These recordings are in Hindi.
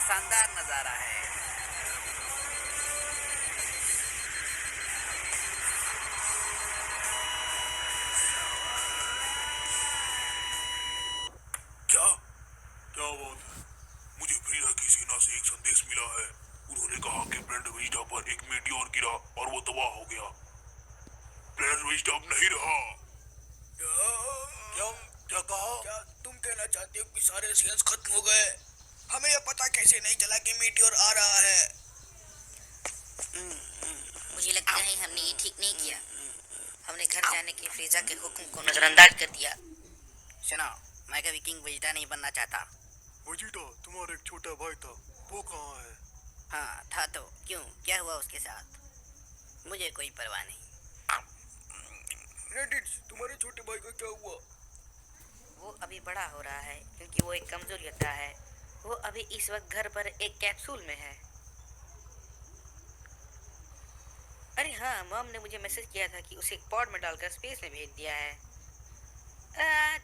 शानदार नजारा है। क्या क्या बात है? मुझे फ्रीजा की सेना से एक संदेश मिला है। उन्होंने कहा कि प्लेनेट वेजिटा पर एक मीटियोर गिरा और वो तबाह हो गया। प्लेनेट वेजिटा अब नहीं रहा। क्या क्या कहा? क्या तुम कहना चाहते हो कि सारे एलियंस खत्म हो गए? हमें यह पता कैसे नहीं चला कि मीटियोर आ रहा है? मुझे लगता है हमने ये ठीक नहीं किया। हमने घर जाने के फ्रीजा के हुक्म को नजरअंदाज कर दिया। सुनो, मैं कभी किंग वेजिटा नहीं बनना चाहता। वेजिटा तुम्हारा एक छोटा भाई था, वो कहाँ है? हाँ था तो क्यों, क्या हुआ उसके साथ? मुझे कोई परवाह नहीं। रेडिट्स, तुम्हारे छोटे भाई का क्या हुआ? वो अभी बड़ा हो रहा है क्योंकि वो एक कमजोर योद्धा है। वो अभी इस वक्त घर पर एक कैप्सूल में है। अरे हाँ, मॉम ने मुझे मैसेज किया था कि उसे एक पॉड में डालकर स्पेस में भेज दिया है।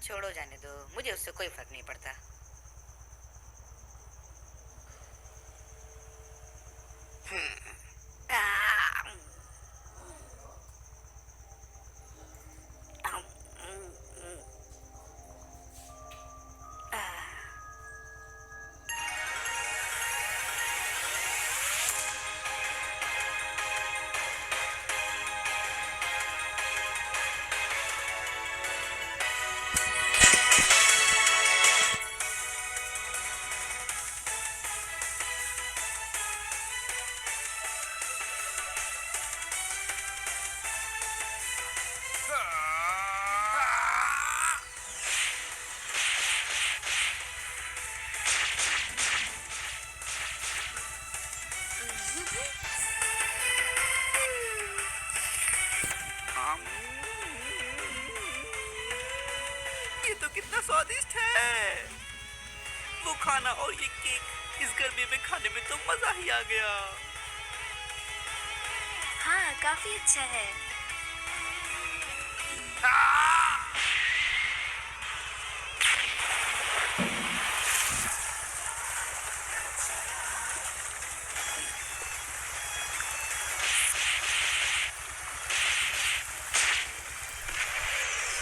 छोड़ो, जाने दो, मुझे उससे कोई फर्क नहीं पड़ता। ये तो कितना स्वादिष्ट है। वो खाना और ये केक इस गर्मी में खाने में तो मजा ही आ गया। हाँ, काफी अच्छा है।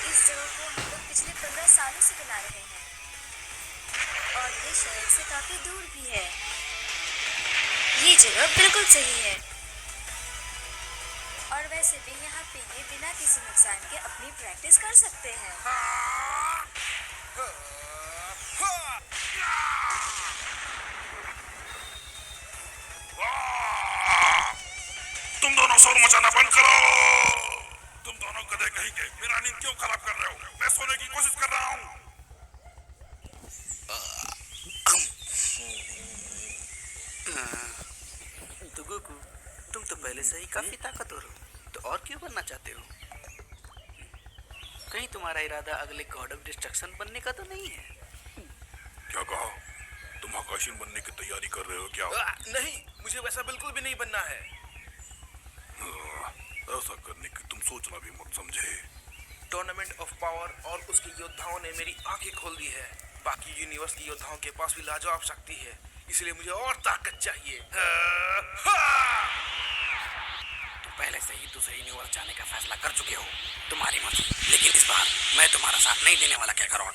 इस जगह को हम लोग पिछले 15 सालों से बना रहे हैं और ये शहर से काफी दूर भी है। ये जगह बिल्कुल सही है और वैसे भी यहाँ पे ये बिना किसी नुकसान के अपनी प्रैक्टिस कर सकते हैं। तुम दोनों शोर मचाना बंद करो। तुम दोनों गधे कहीं के मेरा नींद क्यों खराब कर रहे हो? मैं सोने की कोशिश कर रहा हूँ। दुगुकू, तुम तो पहले से ही काफी ताकतवर हो, तो और क्यों बनना चाहते हो? कहीं तुम्हारा इरादा अगले गॉड ऑफ डिस्ट्रक्शन बनने का तो नहीं है? क्या कहा? तुम आकाशीन बनने की तैयारी कर रहे हो क्या? नहीं, मुझे वैसा बिल्कुल भी नहीं बनना है। ऐसा करने की तुम सोचना भी मत समझे। टूर्नामेंट ऑफ पावर और उसके योद्धाओं ने मेरी आंखें खोल दी है। बाकी यूनिवर्स के योद्धाओं के पास भी लाजवाब शक्ति है, इसलिए मुझे और ताकत चाहिए। तुम पहले से ही दूसरे यूनिवर्स जाने का फैसला कर चुके हो, तुम्हारी मर्जी। लेकिन इस बार मैं तुम्हारा साथ नहीं देने वाला कैकरॉट।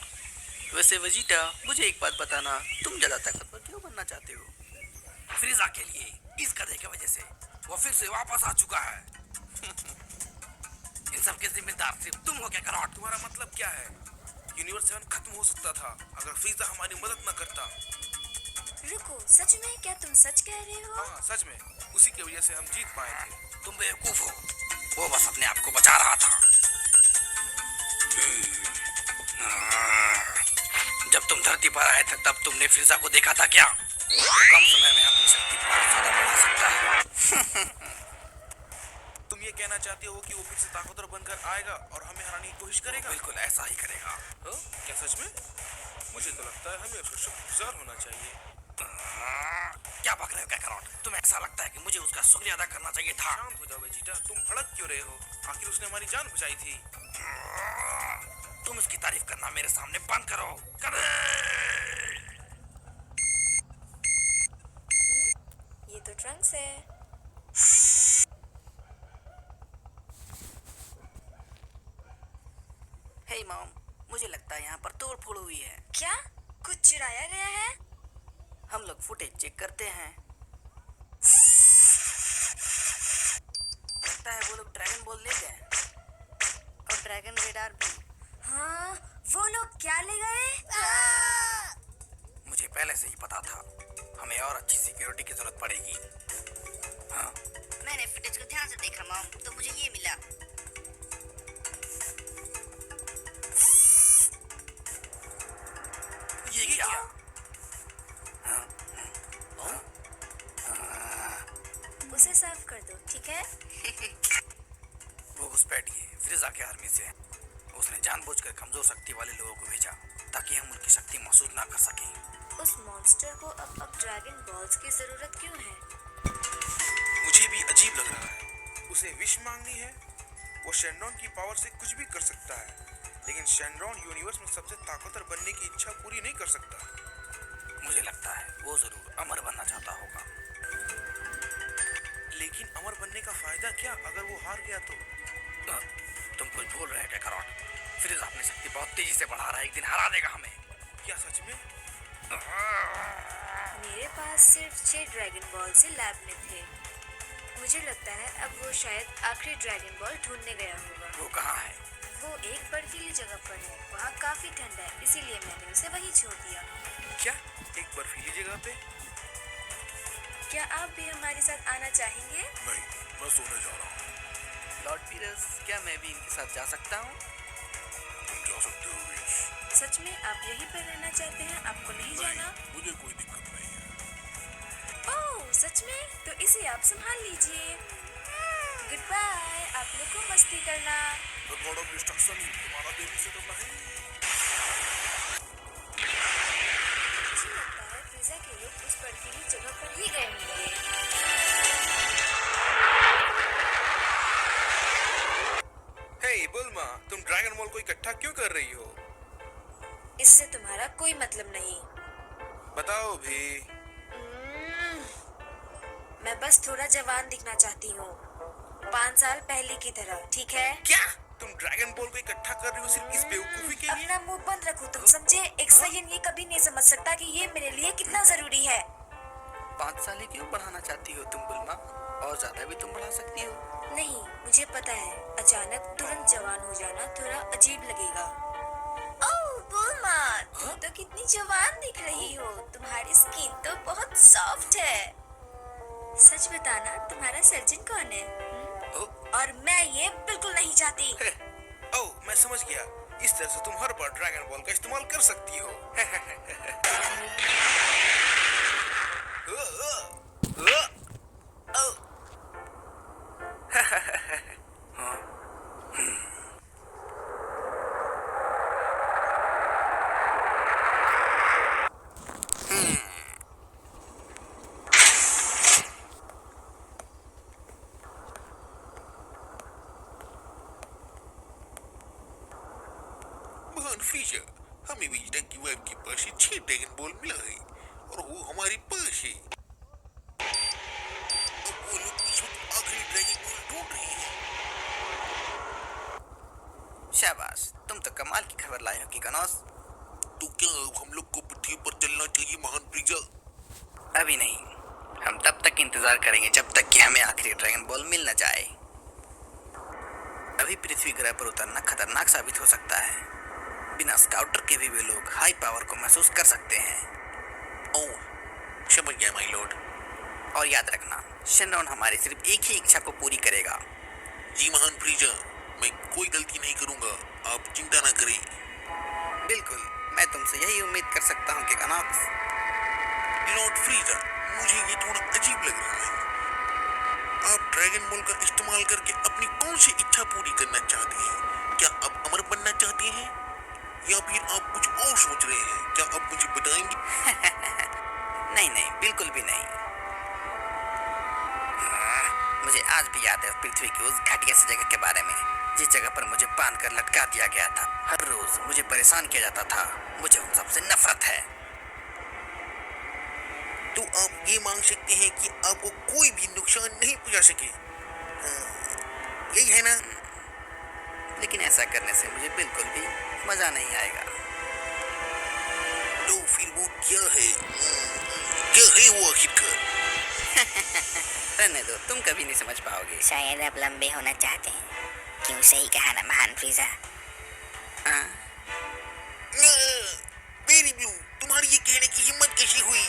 वैसे वेजिटा, मुझे एक बात बताना, तुम ज्यादा ताकतवर क्यों बनना चाहते हो? फ्रीजा के लिए, इस गधे की वजह से वो फिर से वापस आ चुका है। इन सब के जिम्मेदार सिर्फ तुम हो कैकरॉट। तुम्हारा मतलब क्या है? यूनिवर्स 7 खत्म हो सकता था अगर फ्रीजा हमारी मदद न करता। रुको, सच में? क्या तुम सच कह रहे हो? हाँ, सच में। उसी की वजह से हम जीत पाए थे। तुम बेवकूफ हो, वो बस अपने आप को बचा रहा था। जब तुम धरती पर आए थे तब तुमने फ्रीजा को देखा था क्या? वो कम समय में अपनी शक्ति बहुत ज्यादा बढ़ा सकता है। तुम ये कहना चाहते हो कि वो फिर से ताकतवर बनकर आएगा और हमें हराने की कोशिश करेगा? बिल्कुल ऐसा ही करेगा। क्या सच में? मुझे तो लगता है हमें उसका शुक्रगुजार होना चाहिए। क्या बक रहे हो कैकरॉट? तुम्हें ऐसा लगता है कि मुझे उसका शुक्रिया अदा करना चाहिए था? शांत हो जाओ वेजिटा, तुम भड़क क्यों रहे हो? आखिर उसने हमारी जान बचाई थी। तुम इसकी तारीफ करना मेरे सामने बंद करो। तो ट्रंक्स है। हे मॉम, मुझे लगता है यहाँ पर तोड़ फोड़ हुई है। क्या कुछ चुराया गया है? हम लोग फुटेज चेक करते हैं। लगता है वो लोग ड्रैगन बॉल ले गए और ड्रैगन रेडार भी। हाँ, वो लोग क्या ले गए? मुझे पहले से ही पता था, हमें और अच्छी सिक्योरिटी की जरूरत पड़ेगी। हाँ, मैंने फुटेज को ध्यान से देखा मॉम, तो मुझे ये मिला। ये क्या? उसे साफ कर दो, ठीक है? वो घुसपैठिए फ्रिजा के आर्मी से। उसने जानबूझकर कमजोर शक्ति वाले लोगों को भेजा ताकि हम उनकी शक्ति महसूस ना कर सकें। उस मॉन्स्टर को अब ड्रैगन बॉल्स की जरूरत क्यों है? मुझे भी अजीब लग रहा है। उसे विश मांगनी है। वो शेनरॉन की पावर से कुछ भी कर सकता है, लेकिन शेनरॉन यूनिवर्स में सबसे ताकतवर बनने की इच्छा पूरी नहीं कर सकता। मुझे लगता है वो जरूर अमर बनना चाहता होगा। लेकिन अमर बनने का फायदा क्या अगर वो हार गया तो? तुम कुछ भूल रहे हो डेकारोट। फ्रिज अपनी शक्ति बहुत तेजी से बढ़ा रहा है, एक दिन हरा देगा हमें। क्या सच में? मेरे पास सिर्फ 6 ड्रैगन बॉल से लैब में थे। मुझे लगता है अब वो शायद आखिरी ड्रैगन बॉल ढूंढने गया होगा। वो कहाँ है? वो एक बर्फीली जगह पर है। वहाँ काफी ठंड है, इसीलिए मैंने उसे वहीं छोड़ दिया। क्या एक बर्फीली जगह पे? क्या आप भी हमारे साथ आना चाहेंगे? नहीं, मैं सोने जा रहा हूँ। लॉर्ड पीरस, क्या मैं भी इनके साथ जा सकता हूँ? तुम जा सकते हो विश। सच में आप यहीं पर रहना चाहते हैं? आपको नहीं जाना? नहीं, मुझे कोई दिक्कत नहीं है। ओह सच में? तो इसे आप संभाल लीजिए। Good bye. आप लोग को मस्ती करना। The God of Destruction तुम्हारा देरी से करना है। मुझे लगता है पिज़्ज़ा के लोग उस बर्फीली जगह पर ही गए होंगे। हे बुल्मा, तुम ड्रैगन बॉल को इकट्ठा क्यों कर रही हो? इससे तुम्हारा कोई मतलब नहीं। बताओ भी। मैं बस थोड़ा जवान दिखना चाहती हूँ, 5 साल पहले की तरह, ठीक है? क्या तुम ड्रैगन बॉल को इकट्ठा कर रही हो सिर्फ इस बेवकूफी के लिए? अपना मुंह बंद रखो, तुम समझे? एक सयन ये कभी नहीं समझ सकता कि ये मेरे लिए कितना जरूरी है। 5 साल ही क्यों बढ़ाना चाहती हो तुम बुल्मा? और ज्यादा भी तुम बढ़ा सकती हो। नहीं, मुझे पता है अचानक तुरंत जवान हो जाना थोड़ा अजीब लगेगा। ओह बुल्मा, तुम तो कितनी जवान दिख रही हो। तुम्हारी स्किन तो बहुत सॉफ्ट है। सच बताना, तुम्हारा सर्जन कौन है? और मैं ये बिल्कुल नहीं चाहती। ओह, मैं समझ गया। इस तरह से तुम हर बार ड्रैगन बॉल का इस्तेमाल कर सकती हो। महान फ्रीजर, हमें विजडा की वेब के पास 6 ड्रैगन बॉल मिला है और वो हमारे पास है। अब वो लोग इस वक्त आखिरी ड्रैगन बॉल ढूंढ रहे हैं। शाबाश, तुम तो कमाल की खबर लाए हो कि कनौस। तो क्या अब हम लोग को पृथ्वी पर चलना चाहिए महान फ्रीजर? अभी नहीं, हम तब तक इंतजार करेंगे जब तक कि हमें आखिरी ड्रैगन बॉल मिल न जाए। अभी पृथ्वी ग्रह पर उतरना खतरनाक साबित हो सकता है। बिना स्काउटर के भी वे लोग हाई पावर को महसूस कर सकते हैं। ओह, समझ गया माय लॉर्ड। और याद रखना, शेनरॉन हमारी सिर्फ एक ही इच्छा को पूरी करेगा। जी महान फ्रीजर, मैं कोई गलती नहीं करूंगा, आप चिंता ना करें। बिल्कुल, मैं तुमसे यही उम्मीद कर सकता हूँ कि कनॉक्स। लॉर्ड फ्रीजर, मुझे ये थोड़ा अजीब लग रहा है। आप ड्रैगन बॉल का इस्तेमाल करके अपनी कौन सी इच्छा पूरी करना चाहते हैं? क्या आप अमर बनना चाहते हैं या फिर आप कुछ और सोच रहे हैं? क्या आप मुझे बताएंगे? नहीं नहीं, बिल्कुल भी नहीं। मुझे आज भी याद है पृथ्वी की उस घटिया सी जगह के बारे में, जिस जगह पर मुझे बांध कर लटका दिया गया था। हर रोज मुझे परेशान किया जाता था। मुझे उन सबसे नफरत है। तो आप ये मांग सकते हैं कि आपको कोई भी नुकसान नहीं पहुंचा सके। यही है ना? लेकिन ऐसा करने से मुझे बिल्कुल भी मजा नहीं आएगा। तो फिर वो क्या है? क्या है वो आखिरकार? रहने दो, तुम कभी नहीं समझ पाओगे। शायद आप लंबे होना चाहते हैं। क्यों, सही कहा ना महान फ्रीजा? हाँ, बेरी ब्लू, तुम्हारी ये कहने की हिम्मत कैसी हुई?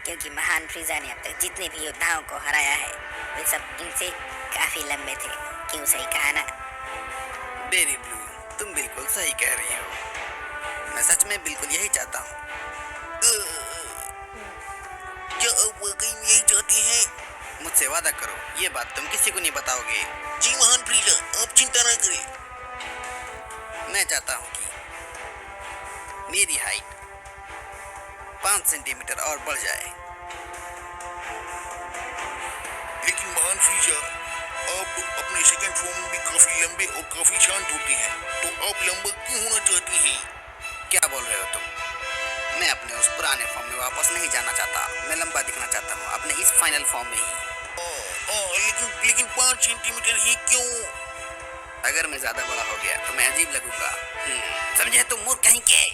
क्योंकि महान फ्रीजा ने अब तक जितने भी योद्धाओं को हराया है वे सब इनसे काफी लंबे थे। क्यों, सही कहा ना? बेरी ब्लू, तुम बिल्कुल सही कह रही हो। मैं सच में बिल्कुल यही चाहता हूँ। क्या आप वाकई में यही चाहते हैं? मुझसे वादा करो, ये बात तुम किसी को नहीं बताओगे। जी महान फ्रीजा, आप चिंता न करें। मैं चाहता हूँ कि मेरी हाइट 5 सेंटीमीटर और बढ़ जाए। लेकिन महान फ्रीजा, आप अपने सेकंड फॉर्म में भी काफी लंबे और काफी शांत होते हैं, तो आप लंबा क्यों होना चाहते हैं? क्या बोल रहे हो तुम? मैं अपने उस पुराने फॉर्म में वापस नहीं जाना चाहता। मैं लंबा दिखना चाहता हूँ अपने इस फाइनल फॉर्म में ही। लेकिन 5 सेंटीमीटर ही क्यों? अगर मैं ज्यादा बड़ा हो गया तो मैं अजीब लगूंगा। समझे तुम मूर्ख कहीं के?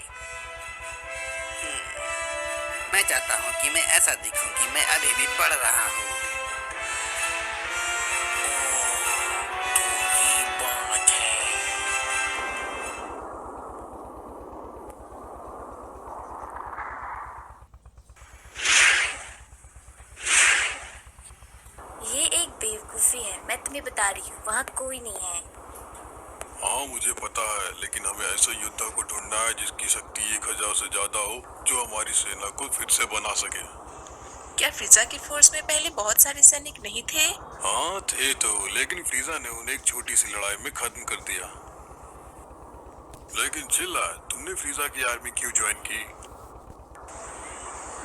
मैं चाहता हूँ कि मैं ऐसा दिखूं कि मैं अभी भी पढ़ रहा हूँ। ये बात है। ये एक बेवकूफी है, मैं तुम्हें बता रही हूँ, वहाँ कोई नहीं है। हाँ मुझे पता है, लेकिन हमें ऐसे योद्धा को ढूंढना है जिसकी शक्ति 1000 से ज्यादा हो, जो हमारी सेना को फिर से बना सके। क्या फ्रीजा की फोर्स में पहले बहुत सारे सैनिक नहीं थे? हाँ थे तो, लेकिन फ्रीजा ने उन्हें एक छोटी सी लड़ाई में खत्म कर दिया। लेकिन चिल्ला, तुमने फ्रीजा की आर्मी क्यों ज्वाइन की?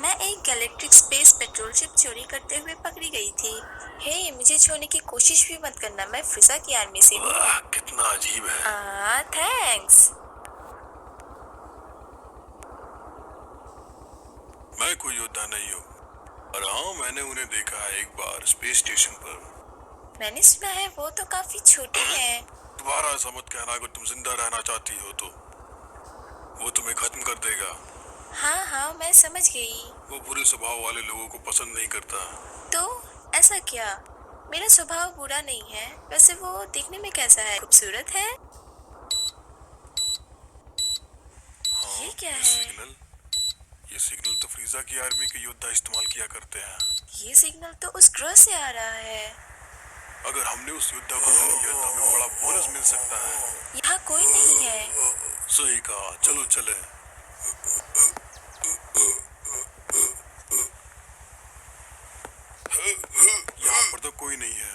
मैं एक गैलेक्टिक स्पेस पेट्रोल शिप चोरी करते हुए पकड़ी गई थी। हे, मुझे छोड़ने की कोशिश भी मत करना, मैं फ्रीजा की आर्मी से हूँ। वाह, कितना अजीब है। थैंक्स। मैं कोई योद्धा नहीं हूँ, और हाँ मैंने उन्हें देखा है एक बार स्पेस स्टेशन पर। मैंने सुना है वो तो काफी छोटे हैं। दोबारा ऐसा मत कहना, अगर तुम जिंदा रहना चाहती हो तो वो तुम्हें खत्म कर देगा। हाँ, मैं समझ गई। वो बुरे स्वभाव वाले लोगों को पसंद नहीं करता। तो ऐसा क्या? मेरा स्वभाव बुरा नहीं है। वैसे वो देखने में कैसा है? खूबसूरत है? हाँ, ये क्या है? ये सिग्नल तो फ्रीजा की आर्मी के योद्धा इस्तेमाल किया करते हैं। ये सिग्नल तो उस ग्रह से आ रहा है। अगर हमने उस योद्धा को ढूंढ लिया तो हमें बड़ा बोनस मिल सकता है। यहाँ कोई नहीं है। सही कहा, चलो चले। यहाँ पर तो कोई नहीं है।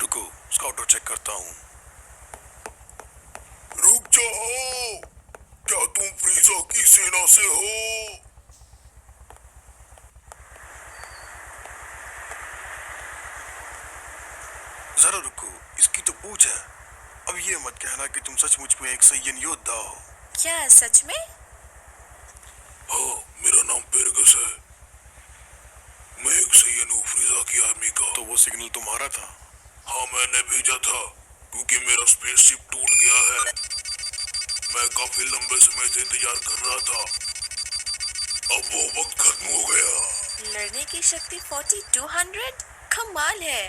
रुको, स्काउटर चेक करता हूँ। रुक जाओ, क्या तुम फ्रीजा की सेना से हो? जरा रुको, इसकी तो पूछ है। अब ये मत कहना कि तुम सचमुच में एक सैयन योद्धा हो। क्या सच में? हाँ, मेरा नाम पेरगस है। मैं एक सैयन हूँ फ्रीजा की आर्मी का। तो वो सिग्नल तुम्हारा था? हाँ, मैंने भेजा था, क्योंकि मेरा स्पेसशिप टूट गया है। मैं काफी लंबे समय से इंतजार कर रहा था। अब वो वक्त खत्म हो गया। लड़ने की शक्ति 4200? कमाल है।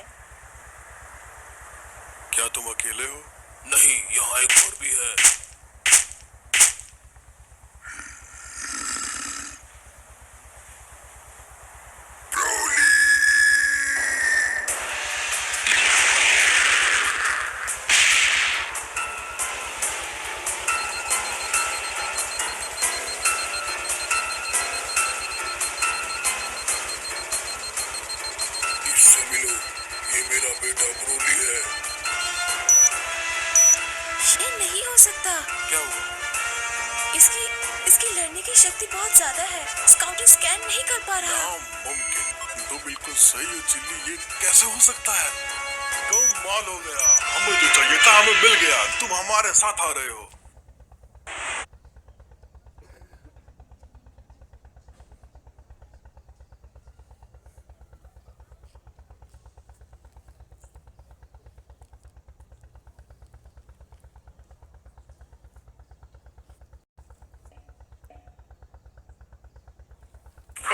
क्या तुम अकेले हो? नहीं, यहाँ एक और भी है। इससे मिलो, ये मेरा बेटा ब्रोली है। ये नहीं हो सकता। क्या हुआ? इसकी लड़ने की शक्ति बहुत ज्यादा है। स्काउटर स्कैन नहीं कर पा रहा। नामुमकिन। तो बिल्कुल सही है चिल्ली, ये कैसे हो सकता है? कमाल हो गया, हमें जो चाहिए था हमें मिल गया। तुम हमारे साथ आ रहे हो।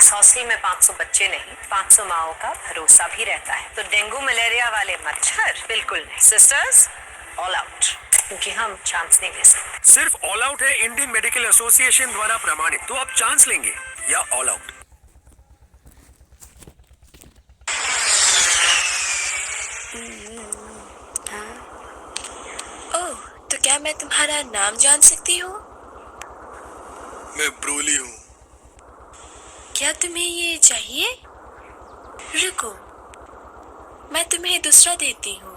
उस हौसले में 500 बच्चे नहीं 500 माओं का भरोसा भी रहता है। तो डेंगू मलेरिया वाले मच्छर बिल्कुल नहीं। सिस्टर्स, ऑल आउट, क्योंकि हम चांस नहीं ले सकते। सिर्फ ऑल आउट है इंडियन मेडिकल एसोसिएशन द्वारा प्रमाणित, तो आप चांस लेंगे या ऑल आउट? ओह, तो क्या मैं तुम्हारा नाम जान सकती हूँ? मैं ब्रोली हूँ। क्या तुम्हें ये चाहिए? रुको, मैं तुम्हें दूसरा देती हूँ।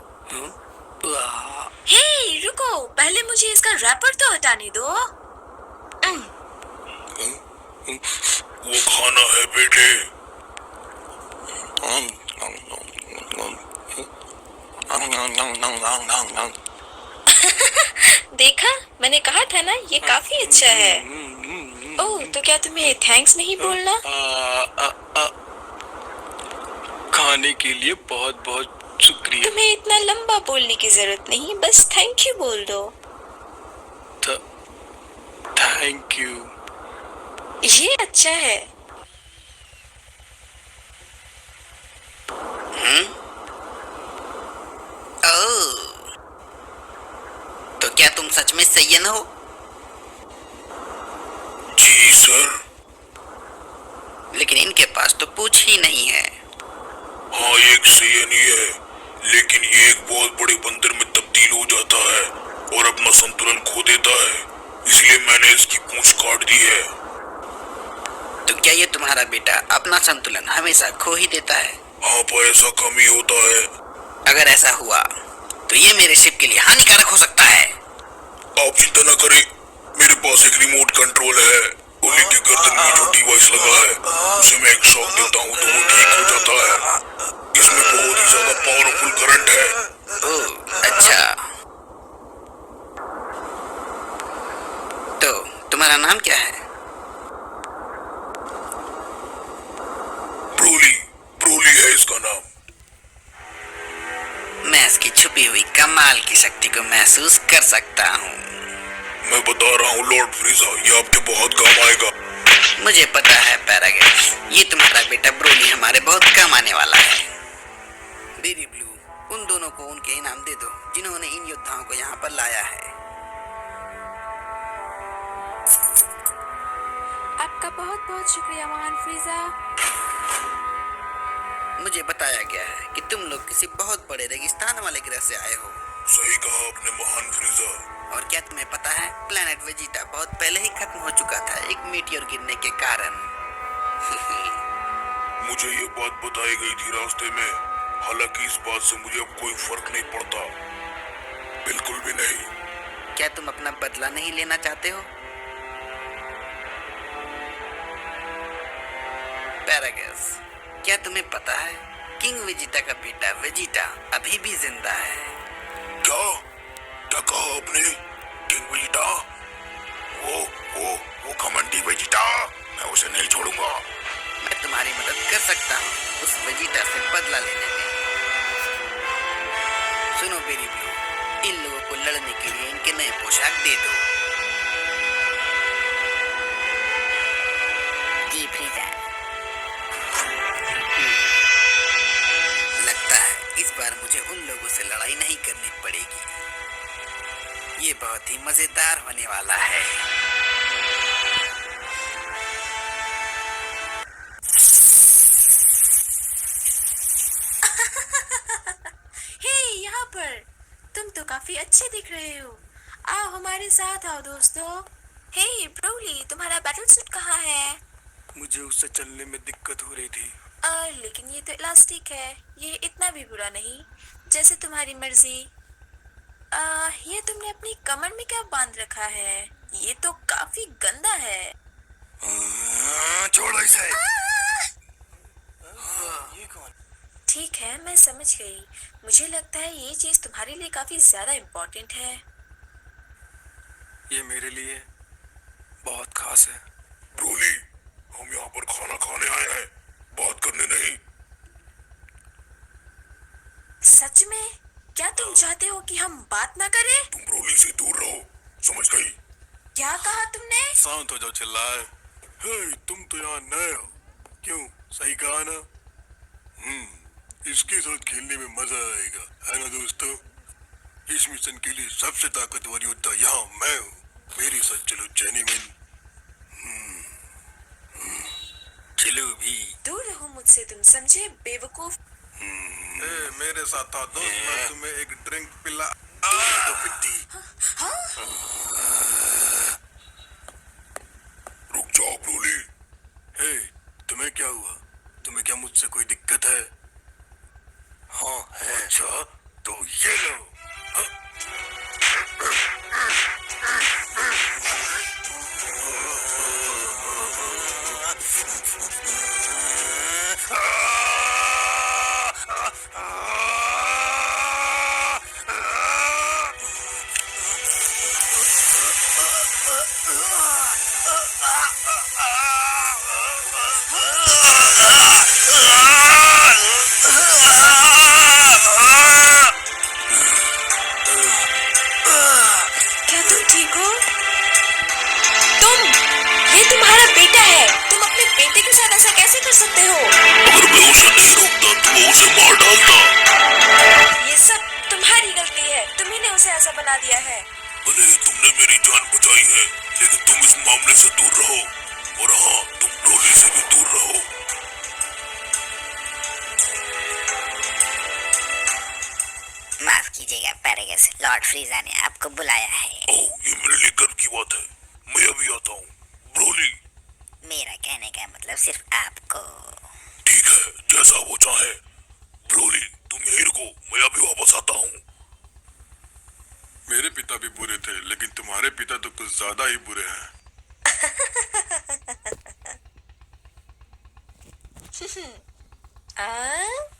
हे, रुको, पहले मुझे इसका रैपर तो हटाने दो। वो खाना है बेटे। देखा, मैंने कहा था ना, ये काफी अच्छा है। ओह, तो क्या तुम्हें थैंक्स नहीं बोलना? खाने के लिए बहुत बहुत शुक्रिया। तुम्हें इतना लंबा बोलने की जरूरत नहीं, बस थैंक यू बोल दो। Thank you. ये अच्छा है। ओह, तो क्या तुम सच में सैयन हो? जी सर। लेकिन इनके पास तो पूछ ही नहीं है। हाँ, एक सैयन ही है, लेकिन ये एक बहुत बड़े बंदर में तब्दील हो जाता है और अपना संतुलन खो देता है, इसलिए मैंने इसकी पूंछ काट दी है। तो क्या ये तुम्हारा बेटा अपना संतुलन हमेशा खो ही देता है? हाँ, पर ऐसा कम ही होता है। अगर ऐसा हुआ तो ये मेरे शिप के लिए हानिकारक हो सकता है। आप चिंता न करें, मेरे पास एक रिमोट कंट्रोल है। उन्हीं के गर्दन में जो डिवाइस लगा है, उसे मैं एक शॉक देता हूँ तो वो ठीक हो जाता है। इसमें बहुत ही ज्यादा पावरफुल करंट है। ओह, अच्छा। तो तुम्हारा नाम क्या है? ब्रोली, ब्रोली है इसका नाम। मैं इसकी छुपी हुई कमाल की शक्ति को महसूस कर सकता हूँ। मैं बता रहा हूँ लॉर्ड फ्रीजा, ये आपके बहुत काम आएगा। मुझे पता है पैरागेस, ये तुम्हारा बेटा ब्रोली हमारे बहुत काम आने वाला है। बेबी ब्लू, उन दोनों को उनके इनाम दे दो जिन्होंने इन योद्धाओं को यहाँ पर लाया है। आपका बहुत बहुत शुक्रिया महान फ्रीजा। मुझे बताया गया है कि तुम लोग किसी बहुत बड़े रेगिस्तान वाले ग्रह से आए हो। सही कहा आपने महान फ्रीजा। और क्या तुम्हें पता है, प्लेनेट वेजिटा बहुत पहले ही खत्म हो चुका था एक मीटियोर गिरने के कारण। मुझे ये बात बताई गई थी रास्ते में, हालांकि इस बात से मुझे अब कोई फर्क नहीं पड़ता, बिल्कुल भी नहीं। क्या तुम अपना बदला नहीं लेना चाहते हो? पैरागस, क्या तुम्हें पता है किंग वेजिटा का बेटा वेजिटा अभी भी जिंदा है? क्या क्या कहा आपने? King Vegeta? वो घमंडी वेजिटा, मैं उसे नहीं छोड़ूंगा। मैं तुम्हारी मदद कर सकता हूँ उस वेजिटा से बदला लेने में। सुनो बेरी ब्लू, इन लोगों को लड़ने के लिए इनके नए पोशाक दे दो। जी फ्रीजा। लगता है इस बार मुझे उन लोगों से लड़ाई नहीं करनी पड़ेगी। ये बहुत ही मजेदार होने वाला है। हे, यहाँ पर तुम तो काफी अच्छे दिख रहे हो। आओ हमारे साथ आओ दोस्तों। हे ब्रोली, तुम्हारा बैटल सूट कहाँ है? मुझे उससे चलने में दिक्कत हो रही थी। लेकिन ये तो इलास्टिक है, ये इतना भी बुरा नहीं, जैसे तुम्हारी मर्जी। ये तुमने अपनी कमर में क्या बांध रखा है? ये तो काफी गंदा है। छोड़ो इसे। ये कौन? ठीक है, मैं समझ गई। मुझे लगता है ये चीज तुम्हारे लिए काफी ज्यादा इम्पोर्टेंट है। ये मेरे लिए बहुत खास है। ब्रोली, हम यहाँ पर खाना खाने आए हैं, बात करने नहीं। सच में? क्या तुम चाहते हो कि हम बात ना करें? तुम ब्रोली से दूर रहो, समझ गई? क्या कहा तुमने? शांत हो जाओ चिल्लाए। हे, तुम तो यहाँ नए हो, क्यों, सही कहा ना? इसके साथ खेलने में मजा आएगा, है ना दोस्तों? इस मिशन के लिए सबसे ताकतवर योद्धा यहाँ मैं हूँ। मेरे साथ चलो जेनीमैन। चलो भी। दूर रहो मुझसे, तुम समझे बेवकूफ। मेरे साथ था दोस्त, मैं तुम्हें एक ड्रिंक पिला। तो पिट्टी। रुक जाओ ब्रोली। हे, तुम्हें क्या हुआ? तुम्हें क्या मुझसे कोई दिक्कत है? हाँ है। अच्छा, तो ये लो। क्या तुम ठीक हो? तुम, ये तुम्हारा बेटा है। तुम अपने बेटे के साथ ऐसा कैसे कर सकते हो? अगर मैं उसे नहीं रोकता तो वो उसे मार डालता। ये सब तुम्हारी गलती है। तुम्ही ने उसे ऐसा बना दिया है। भले ही तुमने मेरी जान बचाई है, लेकिन तुम इस मामले से दूर रहो। और हाँ, तुम ब्रोली से भी दूर रहो। माफ कीजिएगा पैरागस, लॉर्ड फ्रीजा ने आपको बुलाया है। ओह, ये मेरे लिए गर्व की बात है। मैं अभी आता हूँ। ब्रोली। मेरा कहने का मतलब सिर्फ आपको। ठीक है, जैसा वो चाहे। ब्रोली, तुम यहीं रुको, मैं अभी वापस आता हूँ। मेरे पिता भी बुरे थे, लेकिन तुम्हारे पिता तो कुछ ज्यादा ही बुरे हैं।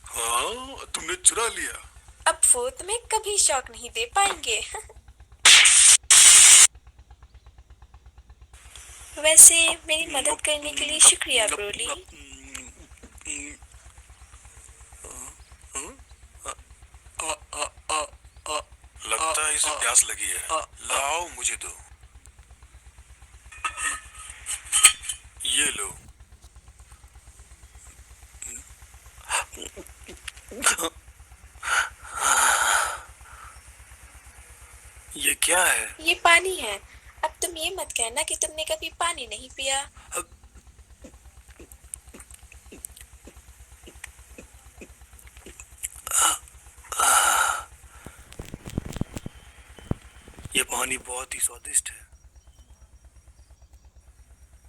हाँ, तुमने चुरा लिया। अब वो तुम्हें कभी शौक नहीं दे पाएंगे। वैसे मेरी मदद करने के लिए शुक्रिया ब्रोली। लगता है इसे प्यास लगी है। लाओ मुझे दो। ये लो। ये क्या है? ये पानी है। अब तुम ये मत कहना कि तुमने कभी पानी नहीं पिया। ये पानी बहुत ही स्वादिष्ट है।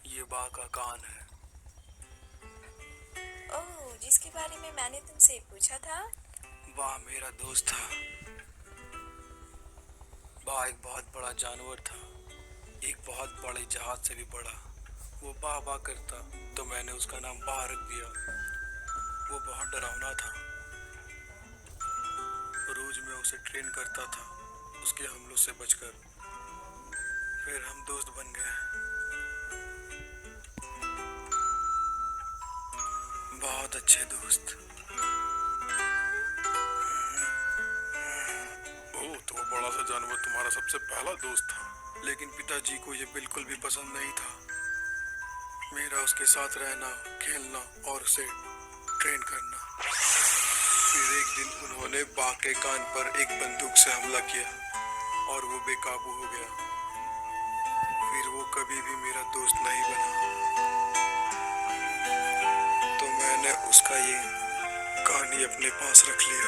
ये बा का कान है। ओह, जिसके बारे में मैंने तुमसे पूछा था। बा मेरा दोस्त था। बा एक बहुत बड़ा जानवर था, एक बहुत बड़े जहाज से भी बड़ा। वो बा बा करता तो मैंने उसका नाम बा रख दिया। वो बहुत डरावना था। रोज मैं उसे ट्रेन करता था उसके हमलों से बचकर। फिर हम दोस्त बन गए। बहुत अच्छे दोस्त। ओह, तो वो बड़ा सा जानवर तुम्हारा सबसे पहला दोस्त था। लेकिन पिताजी को ये बिल्कुल भी पसंद नहीं था। मेरा उसके साथ रहना, खेलना और उसे ट्रेन करना। फिर एक दिन उन्होंने बा के कान पर एक बंदूक से हमला किया और वो बेकाबू हो गया। फिर वो कभी भी मेरा दोस्त नहीं बना। तो मैंने उसका ये कहानी अपने पास रख लिया।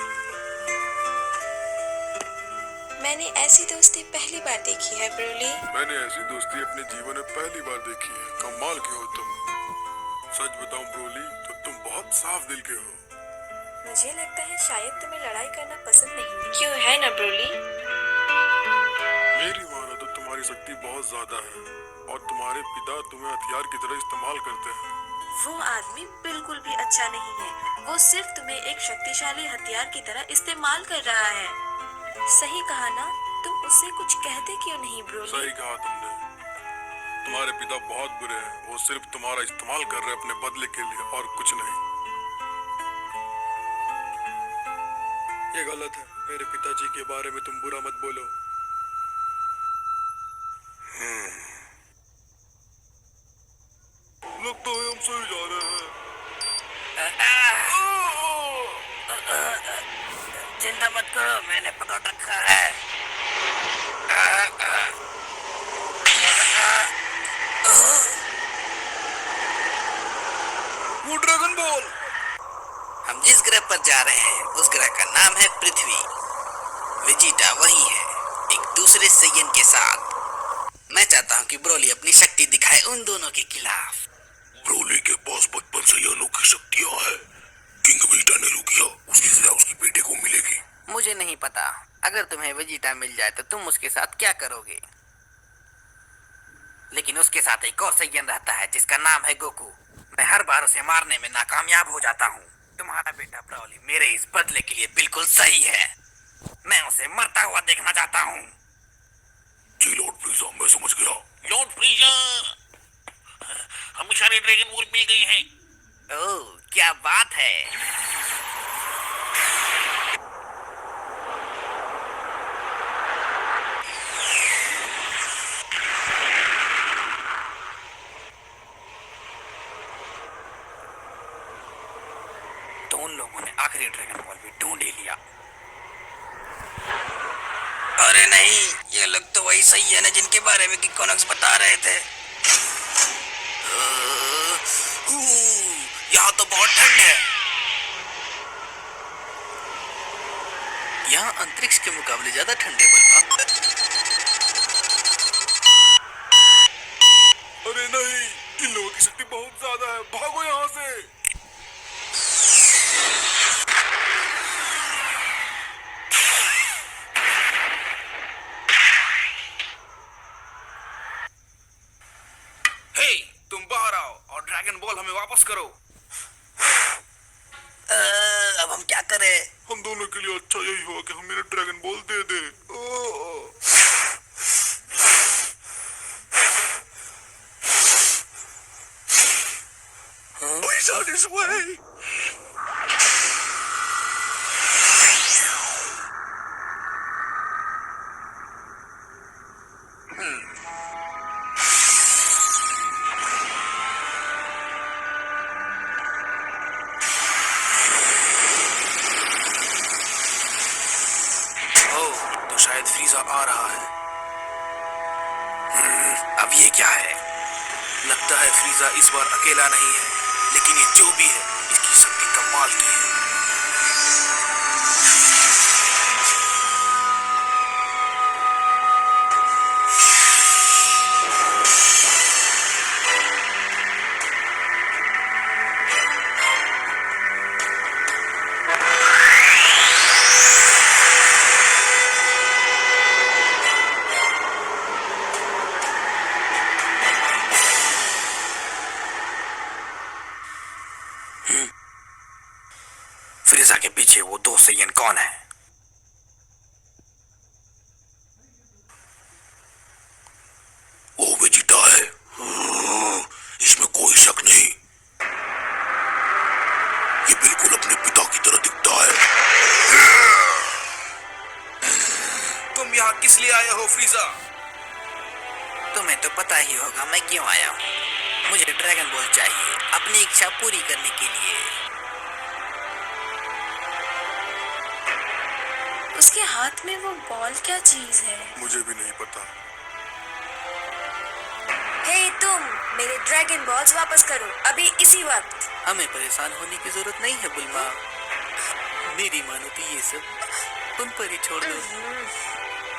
मैंने ऐसी दोस्ती पहली बार देखी है ब्रोली। मैंने ऐसी दोस्ती अपने जीवन में पहली बार देखी है। कमाल के हो तुम। सच बताऊं ब्रोली, तो तुम बहुत साफ दिल के हो। मुझे लगता है शायद तुम्हें लड़ाई करना पसंद नहीं। क्यों, है ना ब्रोली? मेरी मानो तो तुम्हारी शक्ति बहुत ज्यादा है और तुम्हारे पिता तुम्हें हथियार की तरह इस्तेमाल करते हैं। वो आदमी बिल्कुल भी अच्छा नहीं है। वो सिर्फ तुम्हें एक शक्तिशाली हथियार की तरह इस्तेमाल कर रहा है। सही कहा ना? तुम उससे कुछ कहते क्यों नहीं ब्रोली? सही कहा तुमने। तुम्हारे पिता बहुत बुरे हैं। वो सिर्फ तुम्हारा इस्तेमाल कर रहे हैं अपने बदले के लिए और कुछ नहीं। ये गलत है। मेरे पिताजी के बारे में तुम बुरा मत बोलो। लगता है हम सही जा रहे हैं। चिंता मत करो, मैंने पकड़ रखा है। वो ड्रैगन बॉल। हम जिस ग्रह पर जा रहे हैं उस ग्रह का नाम है पृथ्वी। वेजिटा वही है, एक दूसरे सैयन के साथ। मैं चाहता हूँ कि ब्रोली अपनी शक्ति दिखाए उन दोनों के खिलाफ। ब्रोली के पास बचपन से ये अनोखी शक्तियां हैं। किंग वेजिटा ने जो किया उसकी सजा उसके बेटे को मिलेगी। मुझे नहीं पता, अगर तुम्हें वेजिटा मिल जाए तो तुम उसके साथ क्या करोगे? लेकिन उसके साथ एक और सैयन रहता है जिसका नाम है गोकू। मैं हर बार उसे मारने में नाकामयाब हो जाता हूँ। तुम्हारा बेटा ब्रोली मेरे इस बदले के लिए बिल्कुल सही है। मैं उसे मरता हुआ देखना चाहता हूँ। जी लॉर्ड फ्रीजा, मैं समझ गया। लॉर्ड फ्रीजा, हमें सारे ड्रैगन बॉल मिल गए हैं। ओह, क्या बात है। तो उन लोगों ने आखिरी ड्रैगन बॉल भी ढूंढ ही लिया। अरे नहीं, ये लोग तो वही सही है ना जिनके बारे में किकोनक्स बता रहे थे। यहाँ तो बहुत ठंड है। यहाँ अंतरिक्ष के मुकाबले ज्यादा ठंडे बल्बा। अरे नहीं, इन लोगों की शक्ति बहुत ज्यादा है, भागो यहाँ से। हे, तुम बाहर आओ और ड्रैगन बॉल हमें वापस करो। अब हम क्या करें? हम दोनों के लिए अच्छा यही होगा कि हम मेरा dragon ball they they. He's on his way. तो शायद फ्रीजा आ रहा है। अब ये क्या है? लगता है फ्रीजा इस बार अकेला नहीं है, लेकिन ये जो भी है इसकी शक्ति कमाल की है। फ्रीजा के पीछे वो दो सैयन कौन है? वो वेजिटा है, इसमें कोई शक नहीं। ये बिल्कुल अपने पिता की तरह दिखता है। तुम यहाँ किस लिए आए हो फ्रीजा? तुम्हें तो पता ही होगा मैं क्यों आया हूँ। मुझे ड्रैगन बॉल चाहिए अपनी इच्छा पूरी करने के लिए। उसके हाथ में वो बॉल क्या चीज है? मुझे भी नहीं पता। हे तुम, मेरे ड्रैगन बॉल्स वापस करो अभी इसी वक्त। हमें परेशान होने की जरूरत नहीं है बुल्मा। मेरी मानो तो ये सब उन पर ही छोड़ दो।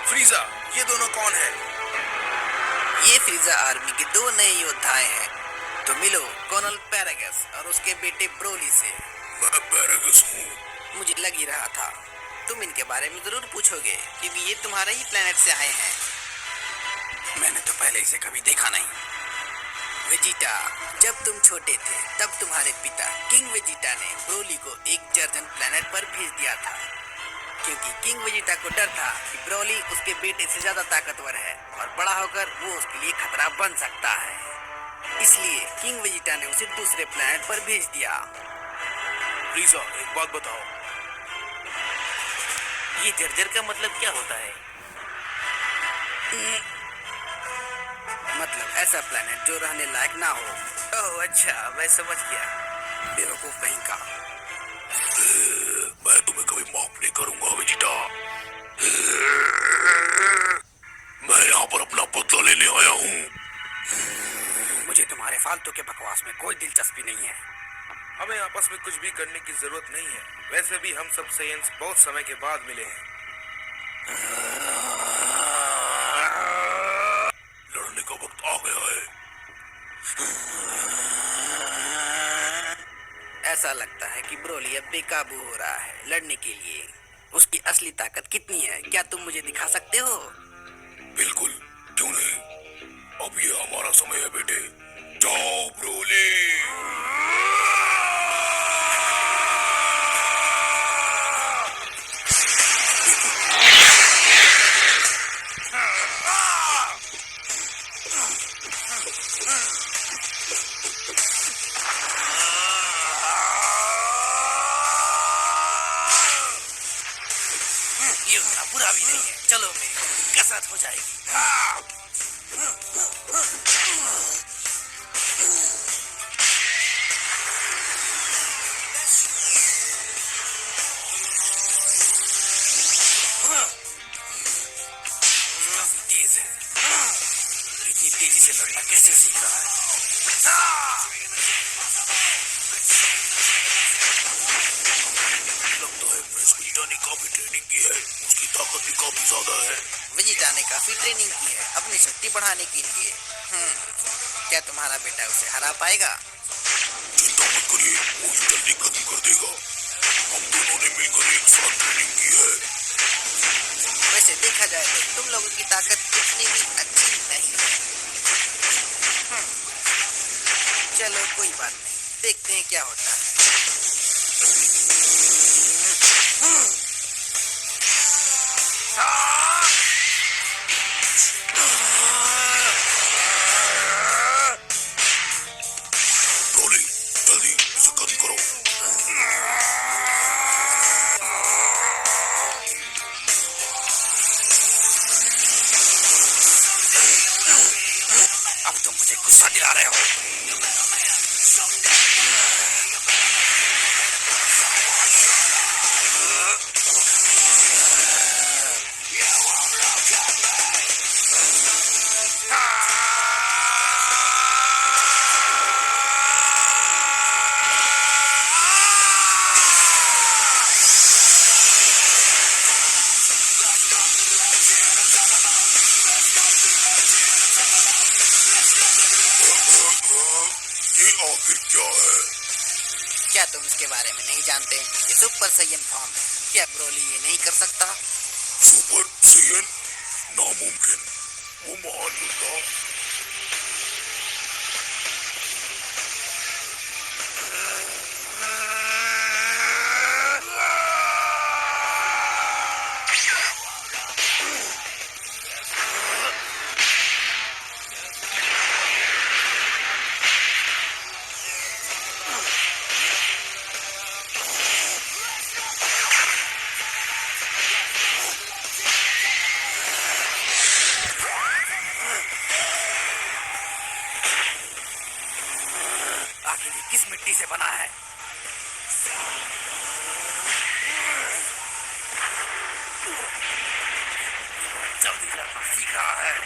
फ्रीजा, ये दोनों कौन है? ये फ्रीजा आर्मी के दो नए योद्धाएं हैं। तो मिलो कर्नल पैरागस और उसके बेटे ब्रोली से। मैं पैरागस हूँ। मुझे लग ही रहा था तुम इनके बारे में जरूर पूछोगे क्योंकि ये तुम्हारे ही प्लेनेट से आए हैं। मैंने तो पहले इसे कभी देखा नहीं। वेजिटा, जब तुम छोटे थे तब तुम्हारे पिता किंग वेजिटा ने ब्रोली को एक जर्जन प्लेनेट पर भेज दिया था क्योंकि किंग वेजिटा को डर था कि ब्रोली उसके बेटे से ज्यादा ताकतवर है और बड़ा होकर वो उसके लिए खतरा बन सकता है। इसलिए किंग वेजिटा ने उसे दूसरे प्लेनेट पर भेज दिया। फ्रीजा, एक बात बताओ, ये जर्जर का मतलब क्या होता है? मतलब ऐसा प्लेनेट जो रहने लायक ना हो। ओह अच्छा, मैं समझ गया। बेवकूफ कहीं का। मैं तुम्हें कभी माफ नहीं करूंगा वेजिटा। मैं यहाँ पर अपना बदला लेने आया हूँ। मुझे तुम्हारे फालतू के बकवास में कोई दिलचस्पी नहीं है। हमें आपस में कुछ भी करने की जरूरत नहीं है। वैसे भी हम सब सेयंस बहुत समय के बाद मिले हैं। लड़ने का वक्त आ गया है। ऐसा लगता है कि ब्रोली अब बेकाबू हो रहा है लड़ने के लिए। उसकी असली ताकत कितनी है, क्या तुम मुझे दिखा सकते हो? बिल्कुल, क्यों नहीं। अब ये हमारा समय है बेटे। जाओ ब्रोली। ये उतना बुरा भी नहीं है। चलो मेरी कसरत हो जाएगी। काफी तेज है। इतनी तेजी से लड़ना कैसे सीख रहा है? लगता है प्रेस वेजिटा ने काफी ट्रेनिंग की है। उसकी ताकत भी काफी ज्यादा है। वेजिटा ने काफी ट्रेनिंग की है अपनी शक्ति बढ़ाने के लिए। क्या तुम्हारा बेटा उसे हरा पाएगा? चिंता मत करिए, वो उसे जल्दी खत्म कर देगा। हम दोनों ने मिलकर एक साथ ट्रेनिंग की है। वैसे देखा जाए तो तुम लोगों की ताकत इतनी भी अच्छी नहीं है। चलो कोई बात नहीं, देखते हैं क्या होता है। ब्रोली, जल्दी इसे खत्म करो। अब तुम मुझे गुस्सा दिला रहे हो। ये आखिर क्या है? क्या तुम इसके बारे में नहीं जानते? ये सुपर सैयन फॉर्म है। क्या ब्रोली ये नहीं कर सकता? Super Saiyan? नामुमकिन। वो महान योद्धा। आखिर ये किस मिट्टी से बना है? जल्दी लड़ना सीख रहा है।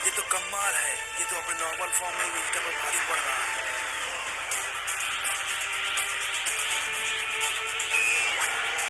ये तो कमाल है। ये तो अपने नॉर्मल फॉर्म में वेजिटा पर भारी पड़ रहा है।